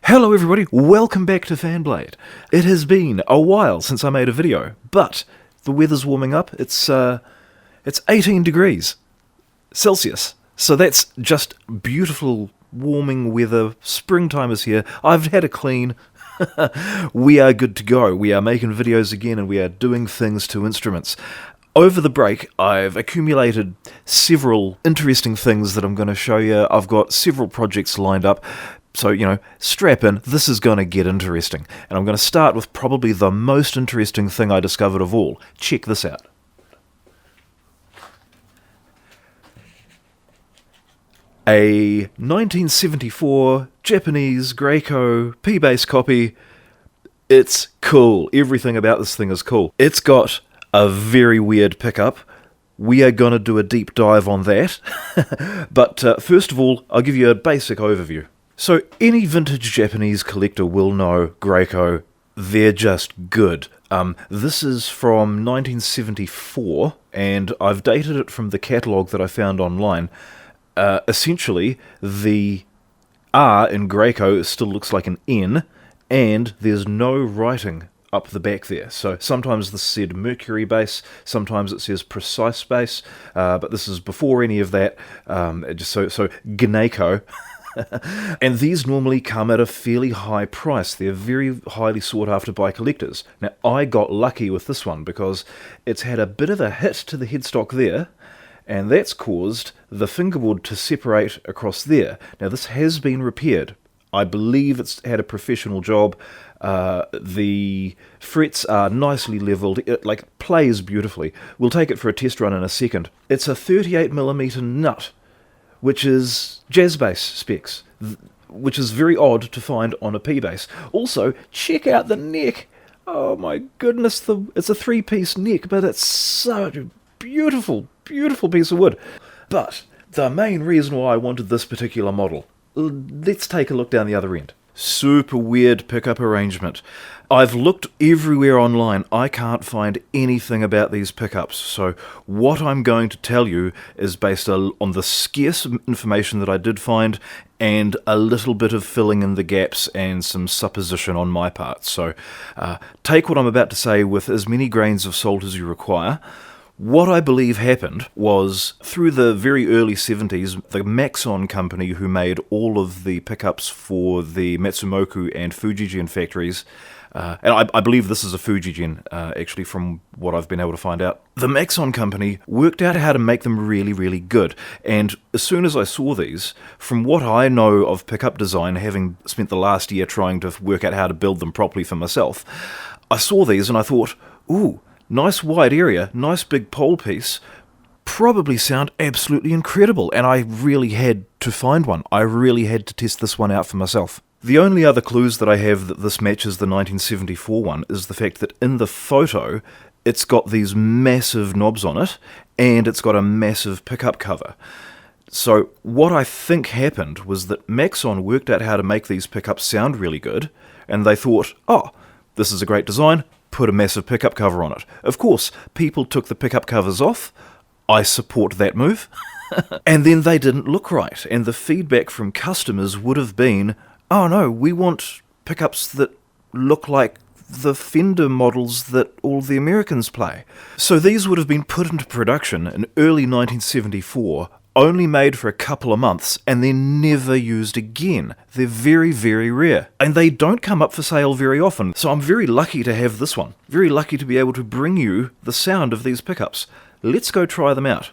Hello everybody, welcome back to Fanblade. It has been a while since I made a video, but the weather's warming up. It's 18 degrees Celsius, so that's just beautiful warming weather. Springtime is here. I've had a clean. We are good to go. We are making videos again and we are doing things to instruments. Over the break, I've accumulated several interesting things that I'm going to show you. I've got several projects lined up. So, strap in, this is going to get interesting. And I'm going to start with probably the most interesting thing I discovered of all. Check this out. A 1974 Japanese Greco P-Bass copy. It's cool. Everything about this thing is cool. It's got a very weird pickup. We are going to do a deep dive on that. But first of all, I'll give you a basic overview. So any vintage Japanese collector will know Greco. They're just good. This is from 1974, and I've dated it from the catalogue that I found online. Essentially, the R in Greco still looks like an N, and there's no writing up the back there. So sometimes this said Mercury bass, sometimes it says Precise bass, but this is before any of that. So Greco. And these normally come at a fairly high price. They're very highly sought after by collectors. Now, I got lucky with this one because it's had a bit of a hit to the headstock there, and that's caused the fingerboard to separate across there. Now, this has been repaired. I believe it's had a professional job. The frets are nicely leveled. It plays beautifully. We'll take it for a test run in a second. It's a 38mm nut, which is jazz bass specs, which is very odd to find on a P-Bass. Also, check out the neck. Oh my goodness, it's a three-piece neck, but it's such a beautiful, beautiful piece of wood. But the main reason why I wanted this particular model, let's take a look down the other end. Super weird pickup arrangement. I've looked everywhere online. I can't find anything about these pickups. So what I'm going to tell you is based on the scarce information that I did find and a little bit of filling in the gaps and some supposition on my part. So take what I'm about to say with as many grains of salt as you require. What I believe happened was, through the very early 70s, the Maxon company, who made all of the pickups for the Matsumoku and Fujigen factories, and I believe this is a Fujigen, actually, from what I've been able to find out. The Maxon company worked out how to make them really, really good. And as soon as I saw these, from what I know of pickup design, having spent the last year trying to work out how to build them properly for myself, I saw these and I thought, ooh, nice wide area, nice big pole piece, probably sound absolutely incredible, and I really had to find one. I really had to test this one out for myself. The only other clues that I have that this matches the 1974 one is the fact that in the photo, it's got these massive knobs on it, and it's got a massive pickup cover. So what I think happened was that Maxon worked out how to make these pickups sound really good, and they thought, oh, this is a great design, put a massive pickup cover on it. Of course, people took the pickup covers off. I support that move. And then they didn't look right. And the feedback from customers would have been, oh no, we want pickups that look like the Fender models that all the Americans play. So these would have been put into production in early 1974, only made for a couple of months, and then never used again. They're very, very rare. And they don't come up for sale very often. So I'm very lucky to have this one. Very lucky to be able to bring you the sound of these pickups. Let's go try them out.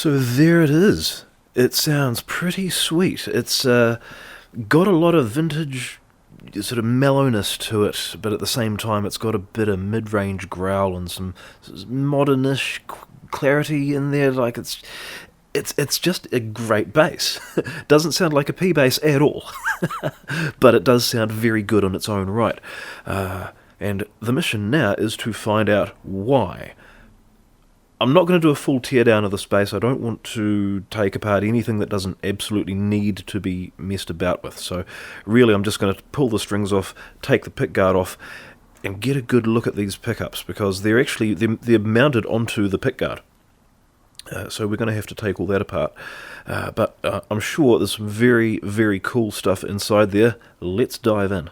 So there it is. It sounds pretty sweet. It's got a lot of vintage sort of mellowness to it, but at the same time it's got a bit of mid-range growl and some modernish clarity in there. Like it's just a great bass. Doesn't sound like a P-Bass at all, but it does sound very good on its own right. And the mission now is to find out why. I'm not going to do a full teardown of this bass. I don't want to take apart anything that doesn't absolutely need to be messed about with. So really I'm just going to pull the strings off, take the pickguard off, and get a good look at these pickups, because they're mounted onto the pickguard. So we're going to have to take all that apart. But I'm sure there's some very, very cool stuff inside there. Let's dive in.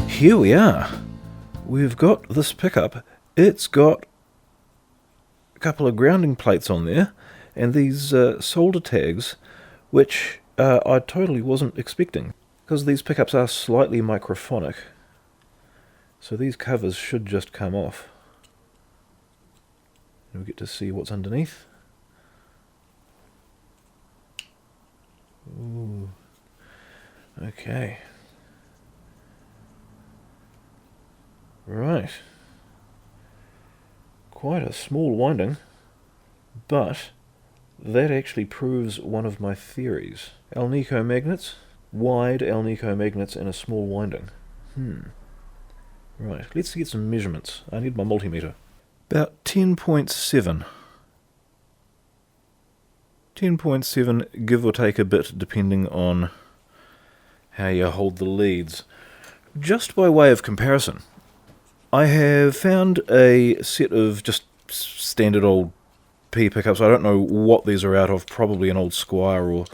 Here we are. We've got this pickup. It's got a couple of grounding plates on there and these solder tags, which I totally wasn't expecting, because these pickups are slightly microphonic. So these covers should just come off. And we get to see what's underneath. Ooh. Okay. Right. Quite a small winding, but that actually proves one of my theories. Alnico magnets, wide Alnico magnets and a small winding. Right, let's get some measurements. I need my multimeter. About 10.7. 10.7, give or take a bit, depending on how you hold the leads. Just by way of comparison, I have found a set of just standard old P pickups. I don't know what these are out of, probably an old Squire or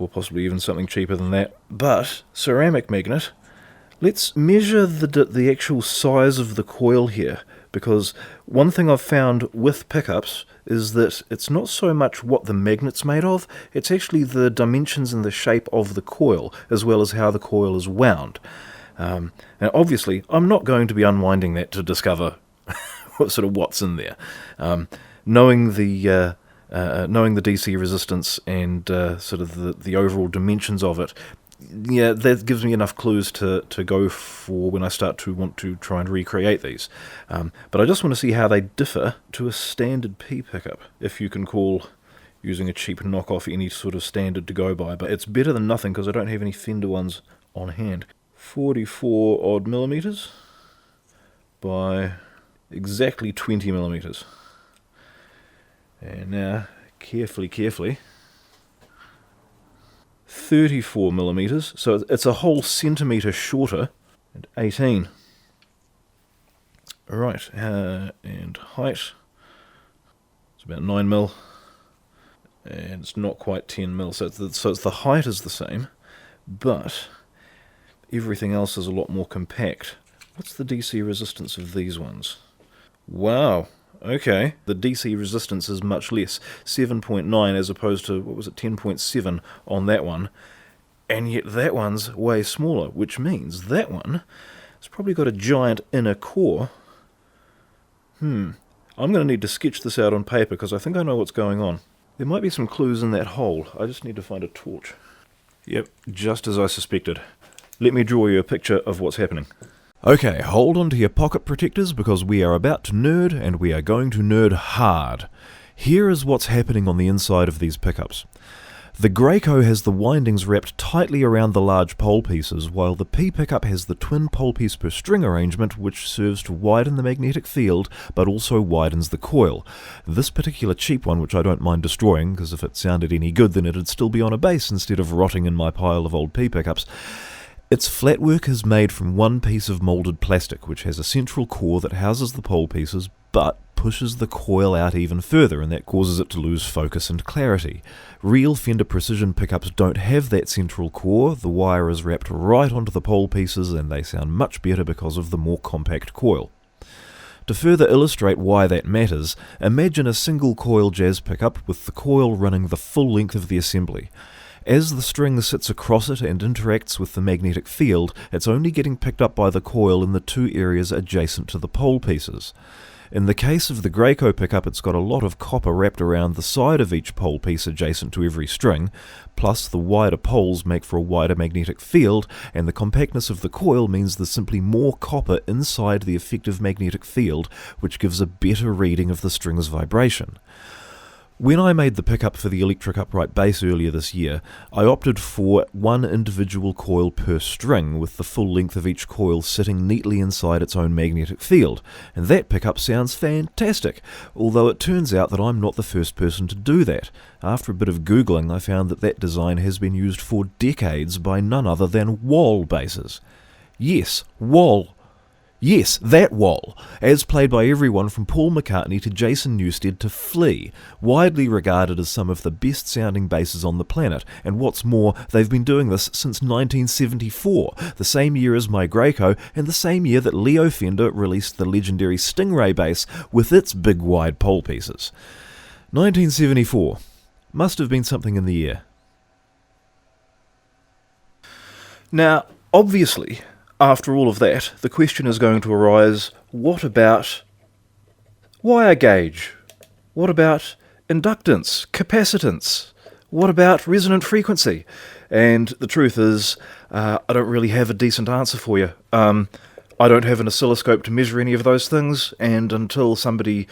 possibly even something cheaper than that. But ceramic magnet. Let's measure the actual size of the coil here, because one thing I've found with pickups is that it's not so much what the magnet's made of, it's actually the dimensions and the shape of the coil, as well as how the coil is wound. Now obviously I'm not going to be unwinding that to discover what's in there. Knowing the DC resistance and the overall dimensions of it, yeah, that gives me enough clues to go for when I start to want to try and recreate these. But I just want to see how they differ to a standard P pickup, if you can call using a cheap knockoff any sort of standard to go by. But it's better than nothing, because I don't have any Fender ones on hand. 44 odd millimeters by exactly 20 millimeters. And now, carefully, 34 millimeters, so it's a whole centimeter shorter, and 18. Alright, and height, it's about 9 mil, and it's not quite 10 mil, so it's the height is the same, but everything else is a lot more compact. What's the DC resistance of these ones? Wow, okay. The DC resistance is much less, 7.9 as opposed to, 10.7 on that one. And yet that one's way smaller, which means that one has probably got a giant inner core. I'm going to need to sketch this out on paper, because I think I know what's going on. There might be some clues in that hole. I just need to find a torch. Yep, just as I suspected. Let me draw you a picture of what's happening. Okay, hold on to your pocket protectors, because we are about to nerd, and we are going to nerd hard. Here is what's happening on the inside of these pickups. The Greco has the windings wrapped tightly around the large pole pieces, while the P pickup has the twin pole piece per string arrangement, which serves to widen the magnetic field but also widens the coil. This particular cheap one, which I don't mind destroying, because if it sounded any good then it'd still be on a bass instead of rotting in my pile of old P pickups. Its flatwork is made from one piece of moulded plastic, which has a central core that houses the pole pieces, but pushes the coil out even further, and that causes it to lose focus and clarity. Real Fender Precision pickups don't have that central core. The wire is wrapped right onto the pole pieces, and they sound much better because of the more compact coil. To further illustrate why that matters, imagine a single coil jazz pickup with the coil running the full length of the assembly. As the string sits across it and interacts with the magnetic field, it's only getting picked up by the coil in the two areas adjacent to the pole pieces. In the case of the Greco pickup, it's got a lot of copper wrapped around the side of each pole piece adjacent to every string, plus the wider poles make for a wider magnetic field, and the compactness of the coil means there's simply more copper inside the effective magnetic field, which gives a better reading of the string's vibration. When I made the pickup for the electric upright bass earlier this year, I opted for one individual coil per string, with the full length of each coil sitting neatly inside its own magnetic field, and that pickup sounds fantastic, although it turns out that I'm not the first person to do that. After a bit of googling, I found that design has been used for decades by none other than wall basses. Yes, wall. Yes, that wall, as played by everyone from Paul McCartney to Jason Newsted to Flea, widely regarded as some of the best sounding basses on the planet, and what's more, they've been doing this since 1974, the same year as my Greco, and the same year that Leo Fender released the legendary Stingray bass with its big wide pole pieces. 1974. Must have been something in the air. Now, obviously, after all of that, the question is going to arise, what about wire gauge? What about inductance, capacitance? What about resonant frequency? And the truth is, I don't really have a decent answer for you. I don't have an oscilloscope to measure any of those things, and until somebody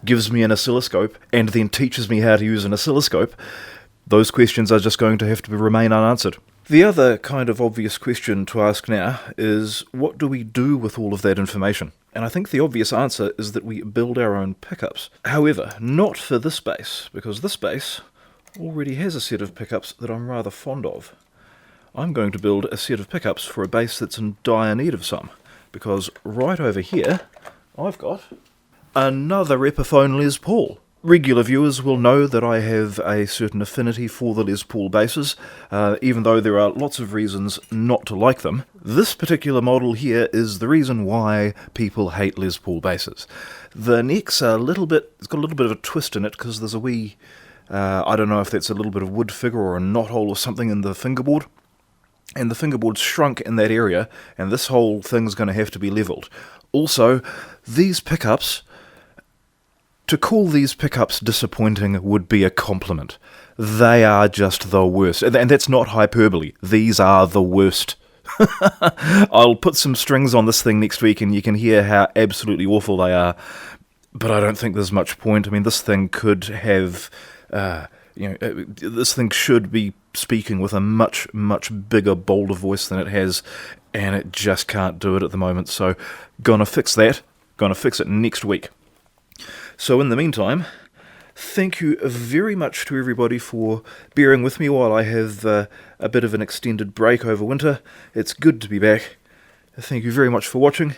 gives me an oscilloscope and then teaches me how to use an oscilloscope, those questions are just going to have to remain unanswered. The other kind of obvious question to ask now is, what do we do with all of that information? And I think the obvious answer is that we build our own pickups. However, not for this bass, because this bass already has a set of pickups that I'm rather fond of. I'm going to build a set of pickups for a bass that's in dire need of some, because right over here I've got another Epiphone Les Paul. Regular viewers will know that I have a certain affinity for the Les Paul basses, even though there are lots of reasons not to like them. This particular model here is the reason why people hate Les Paul basses. The neck's it's got a little bit of a twist in it because there's a wee, I don't know if that's a little bit of wood figure or a knothole or something in the fingerboard. And the fingerboard's shrunk in that area, and this whole thing's going to have to be levelled. Also, these pickups, to call these pickups disappointing would be a compliment. They are just the worst. And that's not hyperbole. These are the worst. I'll put some strings on this thing next week and you can hear how absolutely awful they are. But I don't think there's much point. I mean, this thing could have... this thing should be speaking with a much, much bigger, bolder voice than it has, and it just can't do it at the moment. So, gonna fix that. Gonna fix it next week. So in the meantime, thank you very much to everybody for bearing with me while I have a bit of an extended break over winter. It's good to be back. Thank you very much for watching.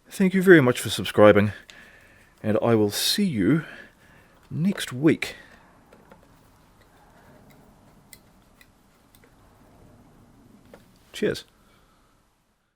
Thank you very much for subscribing. And I will see you next week. Cheers.